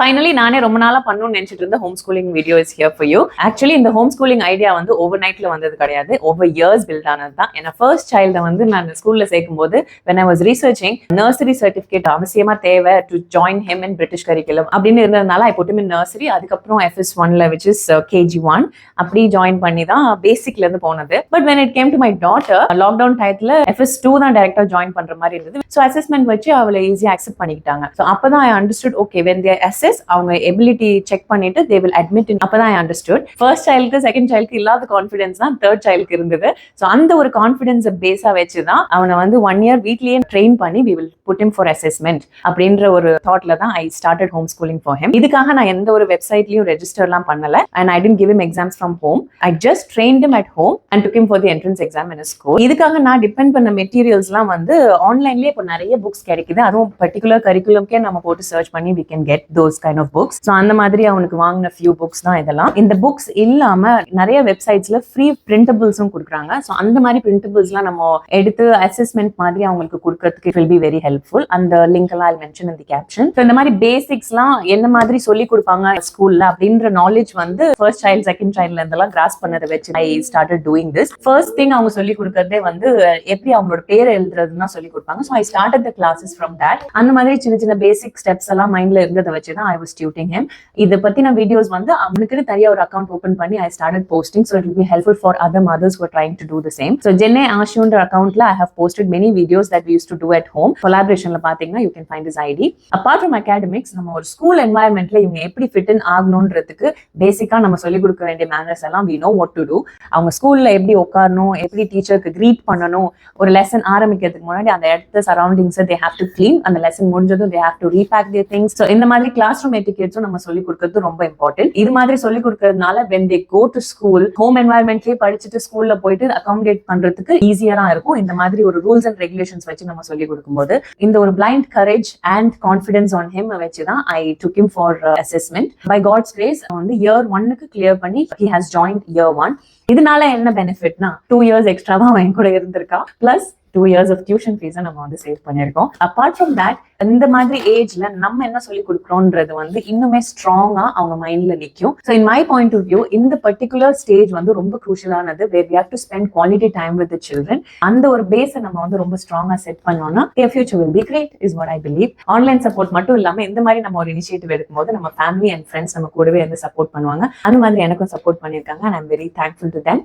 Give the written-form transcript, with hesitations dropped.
Finally நானே ரொம்ப நாளா பண்ணணும்னு நினைச்சிட்டு இருந்த home schooling video is here for you. Actually இந்த ஹோம் ஸ்கூலிங் ஐடியா வந்து ஓவர் நைட்ல வந்தது கிடையாது, ஓவர் இயர்ஸ் பில்ட் ஆனது தான். ஏன்னா ஃபர்ஸ்ட் சைல்டை வந்து நான் ஸ்கூல்ல சேர்க்கும் போது when I was researching nursery certificate அவசியமா தேவை to join him in British curriculum அப்படின்னு இருந்ததுனால I put him in nursery. அதுக்கப்புறம் FS1ல which is KG1 அப்படி ஜாயின் பண்ணி தான் பேசிக்ல இருந்து போனது. But when it came to my daughter lockdown டயத்துல FS2 தான் டைரக்டா ஜாயின் பண்ற மாதிரி இருந்தது. ஸோ அசஸ்மெண்ட் வச்சு அவளை ஈஸியா அக்செப்ட் பண்ணிக்கிட்டாங்க. ஸோ அப்பதான் I understood okay when they assess அவங்க எபிலிட்டி செக் பண்ணிட்டு they will admit in. அப்பதான் ஐ அண்டர்ஸ்டுட் ஃபர்ஸ்ட் சைல்டுக்கு செகண்ட் சைல்டுக்கு இல்லாத கான்ஃபிடன்ஸ் தான் தேர்ட் சைல்டுக்கு இருந்தது. ஸோ அந்த ஒரு கான்ஃபிடன்ஸை பேஸா வச்சுதான் அவனை வந்து 1 year வீட்லயே ட்ரெயின் பண்ணி we will put him for assessment அப்படின்ற ஒரு தாட்ல தான் I started homeschooling for him. இதுக்காக நான் எந்த ஒரு வெப்சைட்லயும் ரெஜிஸ்டர்லாம் பண்ணல and I didn't give him exams from home. I just trained him at home and took him for the entrance exam in a school. இதுக்காக நான் டிபெண்ட் பண்ண மெட்டீரியல்ஸ்லாம் வந்து ஆன்லைன்லயே இப்போ நிறைய புக்ஸ் கிடைக்குது. அதுவும் பர்டிகுலர் கரிக்குலம்க்கே நம்ம போட்டு சர்ச் பண்ணி we can get those kind of books. So அந்த மாதிரி அவனுக்கு வாங்கின few books தான் இதெல்லாம். இந்த புக்ஸ் இல்லாம நிறைய வெப்சைட்ஸ்ல ஃப்ரீ பிரிண்டபிள்ஸும் கொடுக்குறாங்க. ஸோ அந்த மாதிரி பிரிண்டபிள்ஸ்லாம் நம்ம எடுத்து அசஸ்மெண்ட் மாதிரி அவங்களுக்கு கொடுக்கறதுக்கு it will be very helpful. அந்த லிங்க் எல்லாம் I'll mention in the caption. So இந்த மாதிரி பேசிக்ஸ்லாம் என்ன மாதிரி சொல்லி கொடுப்பாங்க ஸ்கூல்ல அப்படின்ற நாலேஜ் வந்து ஃபர்ஸ்ட் சைல்ட் செகண்ட் சைல்ட்ல இருந்தெல்லாம் கிராஸ் பண்ணதை வச்சு I started doing this. First thing அவங்க சொல்லி கொடுக்கறதே வந்து எப்படி அவங்களோட பேரை எழுதுறதுன்னு தான் சொல்லி கொடுப்பாங்க. So I started the classes from that. அந்த மாதிரி சின்ன சின்ன பேசிக் ஸ்டெப்ஸ் எல்லாம் மைண்ட்ல இருந்ததை வச்சு தான் I was tutoring him. இதை பத்தின வீடியோஸ் வந்து அவனுக்கு தனியா ஒரு அக்கௌண்ட் ஓபன் பண்ணி I started posting, so it will be helpful for other mothers who are trying to do the same. So Jenne Ashuன்ற அக்கௌண்ட்ல I have posted many videos that we used to do at home. Collaborationல பாத்தீங்கன்னா you can find his ID. Apart from academics, நம்ம ஒரு school என்வாயன்மெண்ட்ல இவங்க எப்படி fit in ஆகணும்ன்றதுக்கு பேசிக்கா நம்ம சொல்லிக் கொடுக்க வேண்டிய மேனர்ஸ் எல்லாம் we know what to do. அவங்க ஸ்கூல்ல எப்படி உட்காரணும், எப்படி டீச்சருக்கு கிரீட் பண்ணணும், ஒரு லெசன் ஆரம்பிக்கிறதுக்கு முன்னாடி அந்த இடத்த surroundings they have to clean, அந்த லெசன் முடிஞ்சதும் they have to repack their things. So இந்த மாதிரி கிளாஸ் ரூம் எட்டிகேட்ஸும் நம்ம சொல்லிக் கொடுக்கிறது ரொம்ப இம்பார்ட்டன்ட். இது மாதிரி சொல்லிக் கொடுக்கறதுனால when they go to school, home என்வாயன்மெண்ட்லயே படிச்சுட்டு ஸ்கூல்ல போயிட்டு அகாமடேட் பண்றதுக்கு ஈஸியரா இருக்கும். இந்த மாதிரி ஒரு ரூல்ஸ் அண்ட் ரெகுலேஷன்ஸ் வச்சு நம்ம சொல்லிக் கொடுக்கும்போது இந்த ஒரு blind courage and confidence on him வச்சுதான் I took him for assessment. By God's grace வந்து year 1க்கு கிளியர் பண்ணி he has joined year 1. இதனால என்ன பெனிஃபிட்னா 2 years எக்ஸ்ட்ராவா அவன் கூட இருந்திருக்கா, plus 2 years of tuition fees நம்ம வந்து சேவ் பண்ணிருக்கோம். அப்பார்ட் ஃப்ரம் தட் இந்த மாதிரி ஏஜ்ல நம்ம என்ன சொல்லி கொடுக்குறோம்ன்றது வந்து இன்னுமே ஸ்ட்ராங்கா அவங்க மைண்ட்ல நிற்கும். So in my point of view இந்த பர்டிகுலர் ஸ்டேஜ் வந்து ரொம்ப குரூஷியலானது. where we have to spend quality time with the children. அந்த ஒரு பேஸை நம்ம வந்து ரொம்ப ஸ்ட்ராங்கா செட் பண்ணோம்னா their future will be great is what I believe. Online support மட்டும் இல்லாம இந்த மாதிரி நம்ம ஒரு இனிஷியேட்டிவ் எடுக்கும்போது நம்ம ஃபேமிலி அண்ட் ஃப்ரெண்ட்ஸ் நம்ம கூடவே வந்து சப்போர்ட் பண்ணுவாங்க. அந்த மாதிரி எனக்கும் சப்போர்ட் பண்ணியிருக்காங்க and I'm very thankful to them.